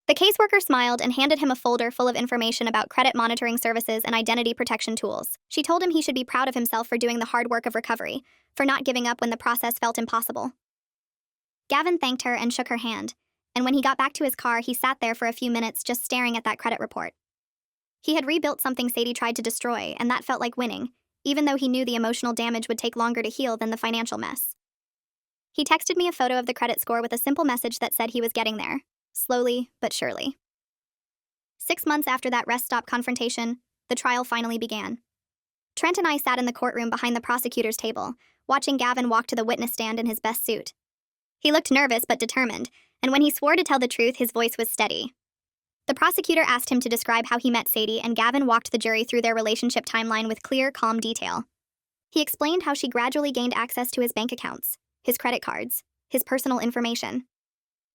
The caseworker smiled and handed him a folder full of information about credit monitoring services and identity protection tools. She told him he should be proud of himself for doing the hard work of recovery, for not giving up when the process felt impossible. Gavin thanked her and shook her hand, and when he got back to his car, he sat there for a few minutes just staring at that credit report. He had rebuilt something Sadie tried to destroy, and that felt like winning, even though he knew the emotional damage would take longer to heal than the financial mess. He texted me a photo of the credit score with a simple message that said he was getting there. Slowly, but surely. 6 months after that rest stop confrontation, the trial finally began. Trent and I sat in the courtroom behind the prosecutor's table, watching Gavin walk to the witness stand in his best suit. He looked nervous but determined, and when he swore to tell the truth, his voice was steady. The prosecutor asked him to describe how he met Sadie, and Gavin walked the jury through their relationship timeline with clear, calm detail. He explained how she gradually gained access to his bank accounts, his credit cards, his personal information.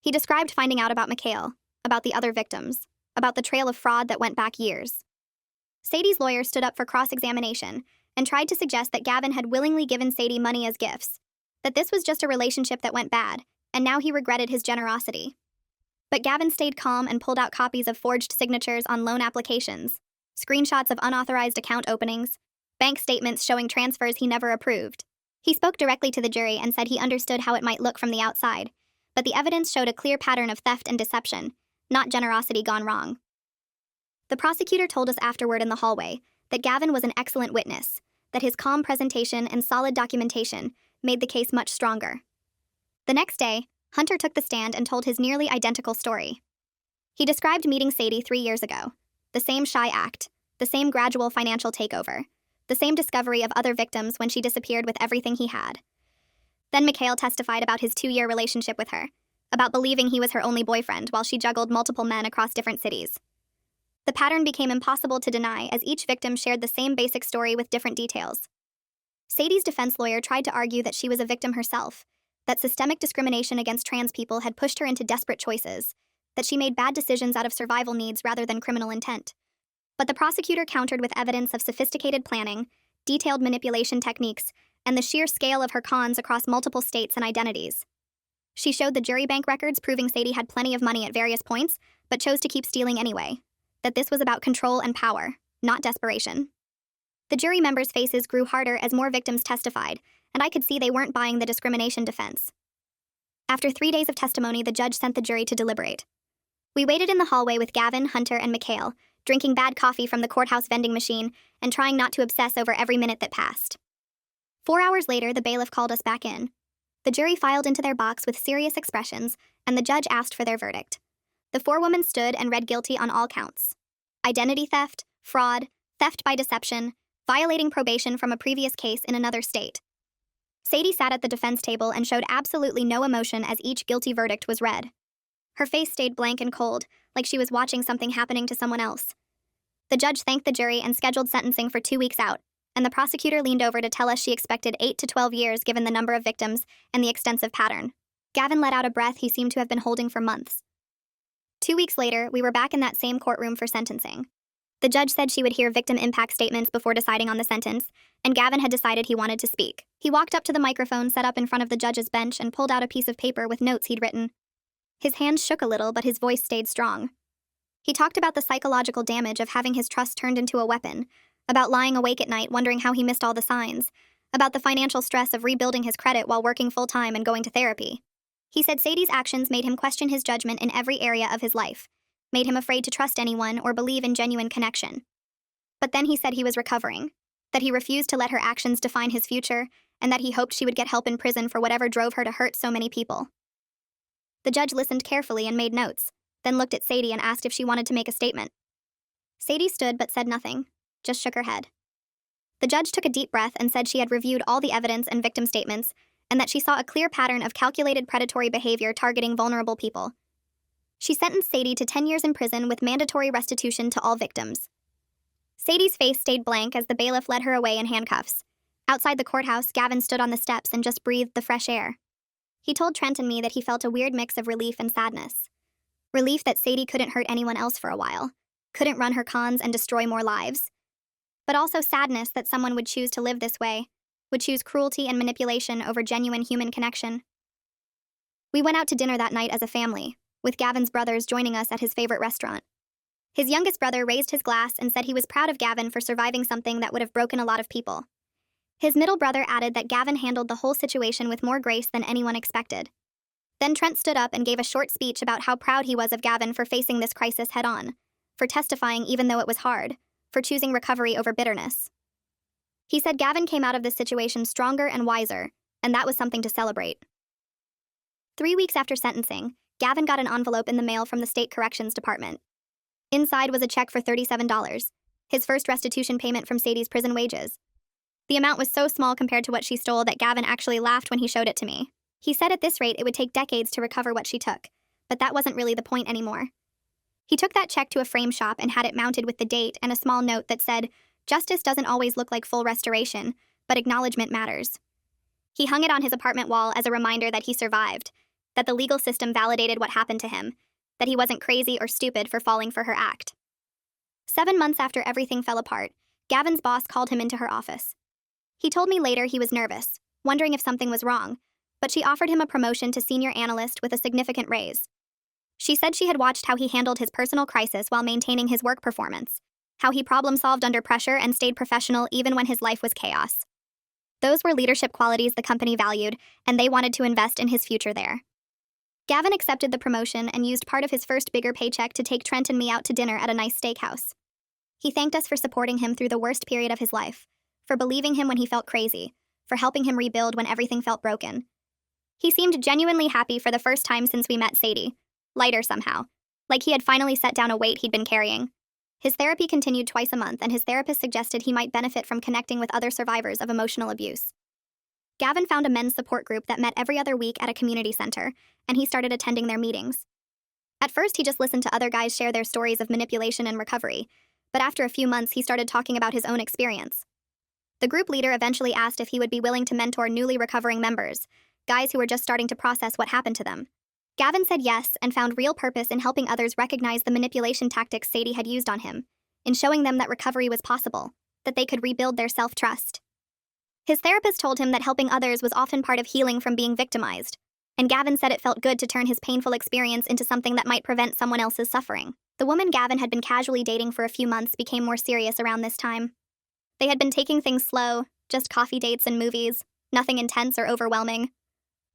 He described finding out about Mikhail, about the other victims, about the trail of fraud that went back years. Sadie's lawyer stood up for cross-examination and tried to suggest that Gavin had willingly given Sadie money as gifts, that this was just a relationship that went bad, and now he regretted his generosity. But Gavin stayed calm and pulled out copies of forged signatures on loan applications, screenshots of unauthorized account openings, bank statements showing transfers he never approved. He spoke directly to the jury and said he understood how it might look from the outside, but the evidence showed a clear pattern of theft and deception, not generosity gone wrong. The prosecutor told us afterward in the hallway that Gavin was an excellent witness, that his calm presentation and solid documentation made the case much stronger. The next day, Hunter took the stand and told his nearly identical story. He described meeting Sadie 3 years ago, the same shy act, the same gradual financial takeover, the same discovery of other victims when she disappeared with everything he had. Then Mikhail testified about his 2-year relationship with her, about believing he was her only boyfriend while she juggled multiple men across different cities. The pattern became impossible to deny as each victim shared the same basic story with different details. Sadie's defense lawyer tried to argue that she was a victim herself, that systemic discrimination against trans people had pushed her into desperate choices, that she made bad decisions out of survival needs rather than criminal intent. But the prosecutor countered with evidence of sophisticated planning, detailed manipulation techniques, and the sheer scale of her cons across multiple states and identities. She showed the jury bank records proving Sadie had plenty of money at various points, but chose to keep stealing anyway, that this was about control and power, not desperation. The jury members' faces grew harder as more victims testified, and I could see they weren't buying the discrimination defense. After 3 days of testimony, the judge sent the jury to deliberate. We waited in the hallway with Gavin, Hunter, and Mikhail, drinking bad coffee from the courthouse vending machine and trying not to obsess over every minute that passed. 4 hours later, the bailiff called us back in. The jury filed into their box with serious expressions, and the judge asked for their verdict. The 4 women stood and read guilty on all counts: identity theft, fraud, theft by deception, violating probation from a previous case in another state. Sadie sat at the defense table and showed absolutely no emotion as each guilty verdict was read. Her face stayed blank and cold, like she was watching something happening to someone else. The judge thanked the jury and scheduled sentencing for 2 weeks out, and the prosecutor leaned over to tell us she expected 8 to 12 years given the number of victims and the extensive pattern. Gavin let out a breath he seemed to have been holding for months. 2 weeks later, we were back in that same courtroom for sentencing. The judge said she would hear victim impact statements before deciding on the sentence, and Gavin had decided he wanted to speak. He walked up to the microphone set up in front of the judge's bench and pulled out a piece of paper with notes he'd written. His hands shook a little, but his voice stayed strong. He talked about the psychological damage of having his trust turned into a weapon, about lying awake at night wondering how he missed all the signs, about the financial stress of rebuilding his credit while working full-time and going to therapy. He said Sadie's actions made him question his judgment in every area of his life, made him afraid to trust anyone or believe in genuine connection. But then he said he was recovering, that he refused to let her actions define his future, and that he hoped she would get help in prison for whatever drove her to hurt so many people. The judge listened carefully and made notes, then looked at Sadie and asked if she wanted to make a statement. Sadie stood but said nothing, just shook her head. The judge took a deep breath and said she had reviewed all the evidence and victim statements, and that she saw a clear pattern of calculated predatory behavior targeting vulnerable people. She sentenced Sadie to 10 years in prison with mandatory restitution to all victims. Sadie's face stayed blank as the bailiff led her away in handcuffs. Outside the courthouse, Gavin stood on the steps and just breathed the fresh air. He told Trent and me that he felt a weird mix of relief and sadness. Relief that Sadie couldn't hurt anyone else for a while, couldn't run her cons and destroy more lives. But also sadness that someone would choose to live this way, would choose cruelty and manipulation over genuine human connection. We went out to dinner that night as a family, with Gavin's brothers joining us at his favorite restaurant. His youngest brother raised his glass and said he was proud of Gavin for surviving something that would have broken a lot of people. His middle brother added that Gavin handled the whole situation with more grace than anyone expected. Then Trent stood up and gave a short speech about how proud he was of Gavin for facing this crisis head-on, for testifying even though it was hard, for choosing recovery over bitterness. He said Gavin came out of this situation stronger and wiser, and that was something to celebrate. 3 weeks after sentencing, Gavin got an envelope in the mail from the State Corrections Department. Inside was a check for $37, his first restitution payment from Sadie's prison wages. The amount was so small compared to what she stole that Gavin actually laughed when he showed it to me. He said at this rate it would take decades to recover what she took, but that wasn't really the point anymore. He took that check to a frame shop and had it mounted with the date and a small note that said, "Justice doesn't always look like full restoration, but acknowledgement matters." He hung it on his apartment wall as a reminder that he survived, that the legal system validated what happened to him, that he wasn't crazy or stupid for falling for her act. 7 months after everything fell apart, Gavin's boss called him into her office. He told me later he was nervous, wondering if something was wrong, but she offered him a promotion to senior analyst with a significant raise. She said she had watched how he handled his personal crisis while maintaining his work performance, how he problem-solved under pressure and stayed professional even when his life was chaos. Those were leadership qualities the company valued, and they wanted to invest in his future there. Gavin accepted the promotion and used part of his first bigger paycheck to take Trent and me out to dinner at a nice steakhouse. He thanked us for supporting him through the worst period of his life, for believing him when he felt crazy, for helping him rebuild when everything felt broken. He seemed genuinely happy for the first time since we met Sadie, lighter somehow, like he had finally set down a weight he'd been carrying. His therapy continued twice a month, and his therapist suggested he might benefit from connecting with other survivors of emotional abuse. Gavin found a men's support group that met every other week at a community center, and he started attending their meetings. At first, he just listened to other guys share their stories of manipulation and recovery, but after a few months, he started talking about his own experience. The group leader eventually asked if he would be willing to mentor newly recovering members, guys who were just starting to process what happened to them. Gavin said yes and found real purpose in helping others recognize the manipulation tactics Sadie had used on him, in showing them that recovery was possible, that they could rebuild their self-trust. His therapist told him that helping others was often part of healing from being victimized, and Gavin said it felt good to turn his painful experience into something that might prevent someone else's suffering. The woman Gavin had been casually dating for a few months became more serious around this time. They had been taking things slow, just coffee dates and movies, nothing intense or overwhelming.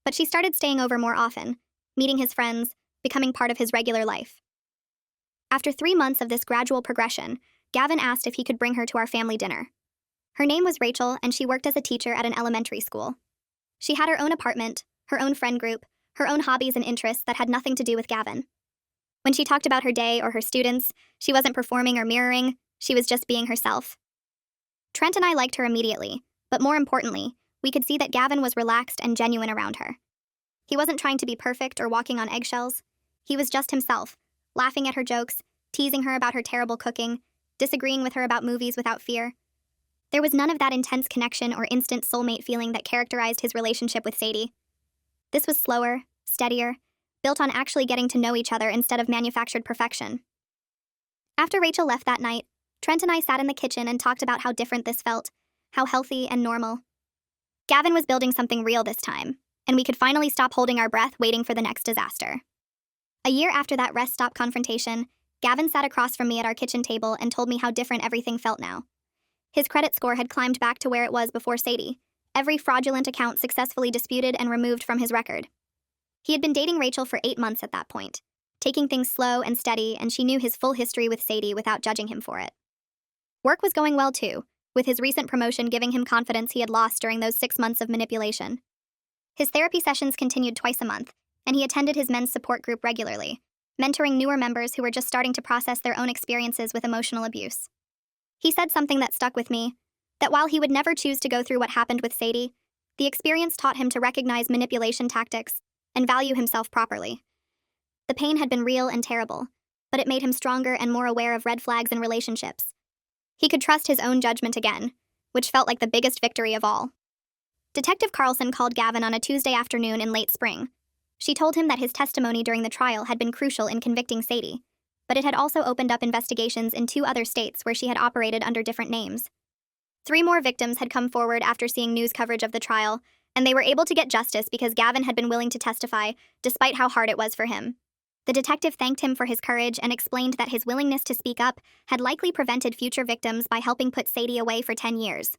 But she started staying over more often, meeting his friends, becoming part of his regular life. After 3 months of this gradual progression, Gavin asked if he could bring her to our family dinner. Her name was Rachel, and she worked as a teacher at an elementary school. She had her own apartment, her own friend group, her own hobbies and interests that had nothing to do with Gavin. When she talked about her day or her students, she wasn't performing or mirroring, she was just being herself. Trent and I liked her immediately, but more importantly, we could see that Gavin was relaxed and genuine around her. He wasn't trying to be perfect or walking on eggshells. He was just himself, laughing at her jokes, teasing her about her terrible cooking, disagreeing with her about movies without fear. There was none of that intense connection or instant soulmate feeling that characterized his relationship with Sadie. This was slower, steadier, built on actually getting to know each other instead of manufactured perfection. After Rachel left that night, Trent and I sat in the kitchen and talked about how different this felt, how healthy and normal. Gavin was building something real this time, and we could finally stop holding our breath waiting for the next disaster. A year after that rest stop confrontation, Gavin sat across from me at our kitchen table and told me how different everything felt now. His credit score had climbed back to where it was before Sadie, every fraudulent account successfully disputed and removed from his record. He had been dating Rachel for 8 months at that point, taking things slow and steady, and she knew his full history with Sadie without judging him for it. Work was going well too, with his recent promotion giving him confidence he had lost during those 6 months of manipulation. His therapy sessions continued twice a month, and he attended his men's support group regularly, mentoring newer members who were just starting to process their own experiences with emotional abuse. He said something that stuck with me, that while he would never choose to go through what happened with Sadie, the experience taught him to recognize manipulation tactics and value himself properly. The pain had been real and terrible, but it made him stronger and more aware of red flags in relationships. He could trust his own judgment again, which felt like the biggest victory of all. Detective Carlson called Gavin on a Tuesday afternoon in late spring. She told him that his testimony during the trial had been crucial in convicting Sadie, but it had also opened up investigations in 2 other states where she had operated under different names. 3 more victims had come forward after seeing news coverage of the trial, and they were able to get justice because Gavin had been willing to testify, despite how hard it was for him. The detective thanked him for his courage and explained that his willingness to speak up had likely prevented future victims by helping put Sadie away for 10 years.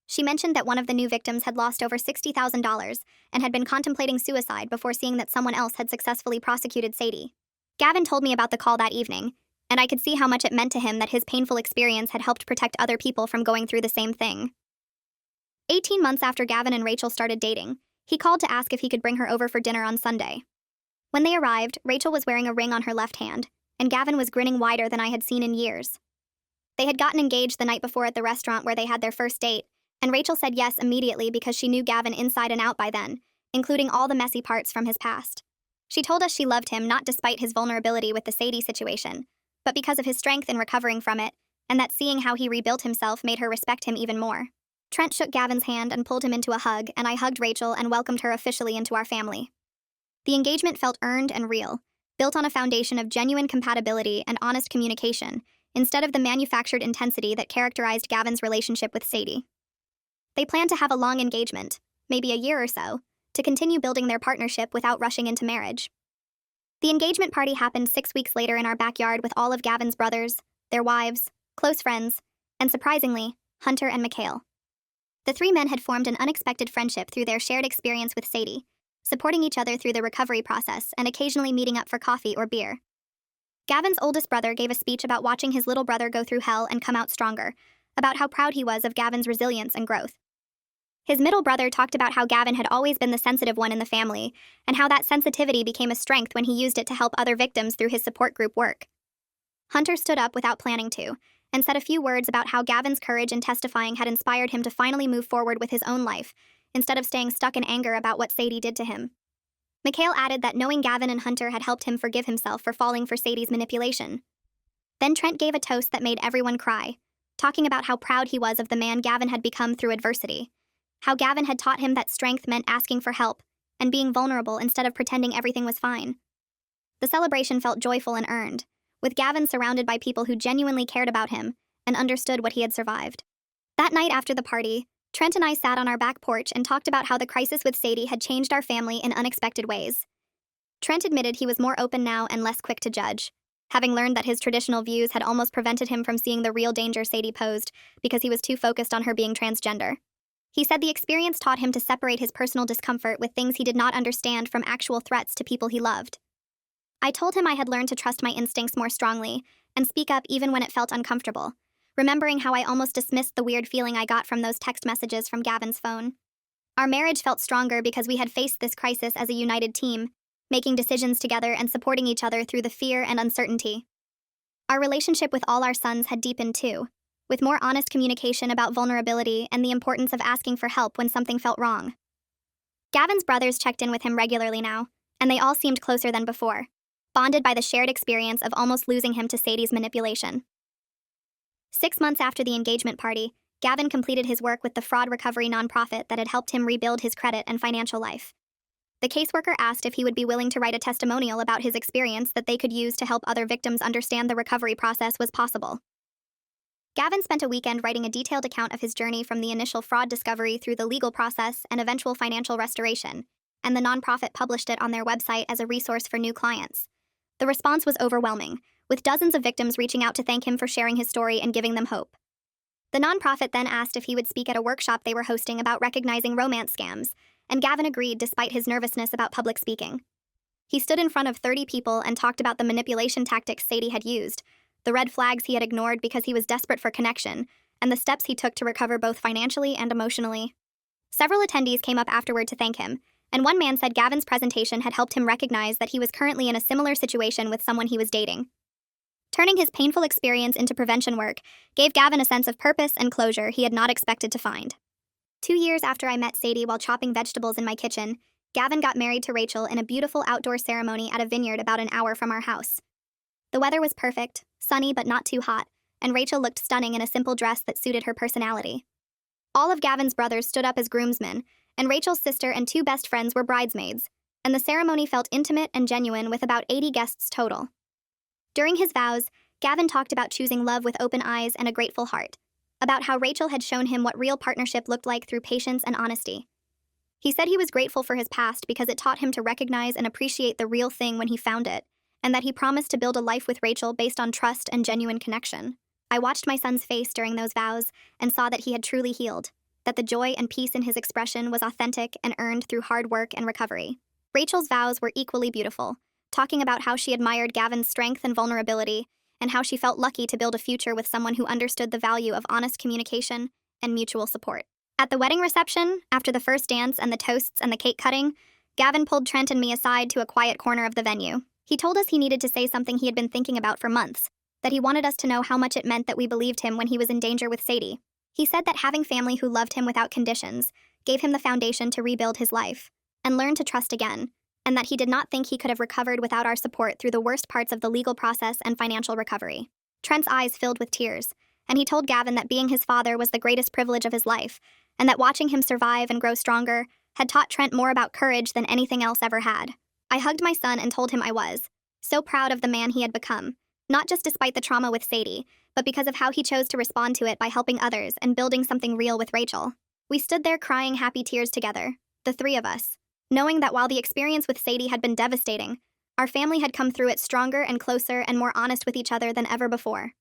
She mentioned that one of the new victims had lost over $60,000 and had been contemplating suicide before seeing that someone else had successfully prosecuted Sadie. Gavin told me about the call that evening, and I could see how much it meant to him that his painful experience had helped protect other people from going through the same thing. 18 months after Gavin and Rachel started dating, he called to ask if he could bring her over for dinner on Sunday. When they arrived, Rachel was wearing a ring on her left hand, and Gavin was grinning wider than I had seen in years. They had gotten engaged the night before at the restaurant where they had their first date, and Rachel said yes immediately because she knew Gavin inside and out by then, including all the messy parts from his past. She told us she loved him not despite his vulnerability with the Sadie situation, but because of his strength in recovering from it, and that seeing how he rebuilt himself made her respect him even more. Trent shook Gavin's hand and pulled him into a hug, and I hugged Rachel and welcomed her officially into our family. The engagement felt earned and real, built on a foundation of genuine compatibility and honest communication, instead of the manufactured intensity that characterized Gavin's relationship with Sadie. They planned to have a long engagement, maybe a year or so, to continue building their partnership without rushing into marriage. The engagement party happened 6 weeks later in our backyard with all of Gavin's brothers, their wives, close friends, and surprisingly, Hunter and Mikhail. The 3 men had formed an unexpected friendship through their shared experience with Sadie, supporting each other through the recovery process and occasionally meeting up for coffee or beer. Gavin's oldest brother gave a speech about watching his little brother go through hell and come out stronger, about how proud he was of Gavin's resilience and growth. His middle brother talked about how Gavin had always been the sensitive one in the family, and how that sensitivity became a strength when he used it to help other victims through his support group work. Hunter stood up without planning to, and said a few words about how Gavin's courage in testifying had inspired him to finally move forward with his own life, instead of staying stuck in anger about what Sadie did to him. Mikhail added that knowing Gavin and Hunter had helped him forgive himself for falling for Sadie's manipulation. Then Trent gave a toast that made everyone cry, talking about how proud he was of the man Gavin had become through adversity, how Gavin had taught him that strength meant asking for help and being vulnerable instead of pretending everything was fine. The celebration felt joyful and earned, with Gavin surrounded by people who genuinely cared about him and understood what he had survived. That night after the party, Trent and I sat on our back porch and talked about how the crisis with Sadie had changed our family in unexpected ways. Trent admitted he was more open now and less quick to judge, having learned that his traditional views had almost prevented him from seeing the real danger Sadie posed because he was too focused on her being transgender. He said the experience taught him to separate his personal discomfort with things he did not understand from actual threats to people he loved. I told him I had learned to trust my instincts more strongly and speak up even when it felt uncomfortable, remembering how I almost dismissed the weird feeling I got from those text messages from Gavin's phone. Our marriage felt stronger because we had faced this crisis as a united team, making decisions together and supporting each other through the fear and uncertainty. Our relationship with all our sons had deepened too, with more honest communication about vulnerability and the importance of asking for help when something felt wrong. Gavin's brothers checked in with him regularly now, and they all seemed closer than before, bonded by the shared experience of almost losing him to Sadie's manipulation. 6 months after the engagement party, Gavin completed his work with the fraud recovery nonprofit that had helped him rebuild his credit and financial life. The caseworker asked if he would be willing to write a testimonial about his experience that they could use to help other victims understand the recovery process was possible. Gavin spent a weekend writing a detailed account of his journey from the initial fraud discovery through the legal process and eventual financial restoration, and the nonprofit published it on their website as a resource for new clients. The response was overwhelming, with dozens of victims reaching out to thank him for sharing his story and giving them hope. The nonprofit then asked if he would speak at a workshop they were hosting about recognizing romance scams, and Gavin agreed despite his nervousness about public speaking. He stood in front of 30 people and talked about the manipulation tactics Sadie had used, the red flags he had ignored because he was desperate for connection, and the steps he took to recover both financially and emotionally. Several attendees came up afterward to thank him, and one man said Gavin's presentation had helped him recognize that he was currently in a similar situation with someone he was dating. Turning his painful experience into prevention work gave Gavin a sense of purpose and closure he had not expected to find. 2 years after I met Sadie while chopping vegetables in my kitchen, Gavin got married to Rachel in a beautiful outdoor ceremony at a vineyard about an hour from our house. The weather was perfect, sunny but not too hot, and Rachel looked stunning in a simple dress that suited her personality. All of Gavin's brothers stood up as groomsmen, and Rachel's sister and 2 best friends were bridesmaids, and the ceremony felt intimate and genuine with about 80 guests total. During his vows, Gavin talked about choosing love with open eyes and a grateful heart, about how Rachel had shown him what real partnership looked like through patience and honesty. He said he was grateful for his past because it taught him to recognize and appreciate the real thing when he found it, and that he promised to build a life with Rachel based on trust and genuine connection. I watched my son's face during those vows and saw that he had truly healed, that the joy and peace in his expression was authentic and earned through hard work and recovery. Rachel's vows were equally beautiful, talking about how she admired Gavin's strength and vulnerability, and how she felt lucky to build a future with someone who understood the value of honest communication and mutual support. At the wedding reception, after the first dance and the toasts and the cake cutting, Gavin pulled Trent and me aside to a quiet corner of the venue. He told us he needed to say something he had been thinking about for months, that he wanted us to know how much it meant that we believed him when he was in danger with Sadie. He said that having family who loved him without conditions gave him the foundation to rebuild his life and learn to trust again, and that he did not think he could have recovered without our support through the worst parts of the legal process and financial recovery. Trent's eyes filled with tears, and he told Gavin that being his father was the greatest privilege of his life, and that watching him survive and grow stronger had taught Trent more about courage than anything else ever had. I hugged my son and told him I was so proud of the man he had become, not just despite the trauma with Sadie, but because of how he chose to respond to it by helping others and building something real with Rachel. We stood there crying happy tears together, the 3 of us, knowing that while the experience with Sadie had been devastating, our family had come through it stronger and closer and more honest with each other than ever before.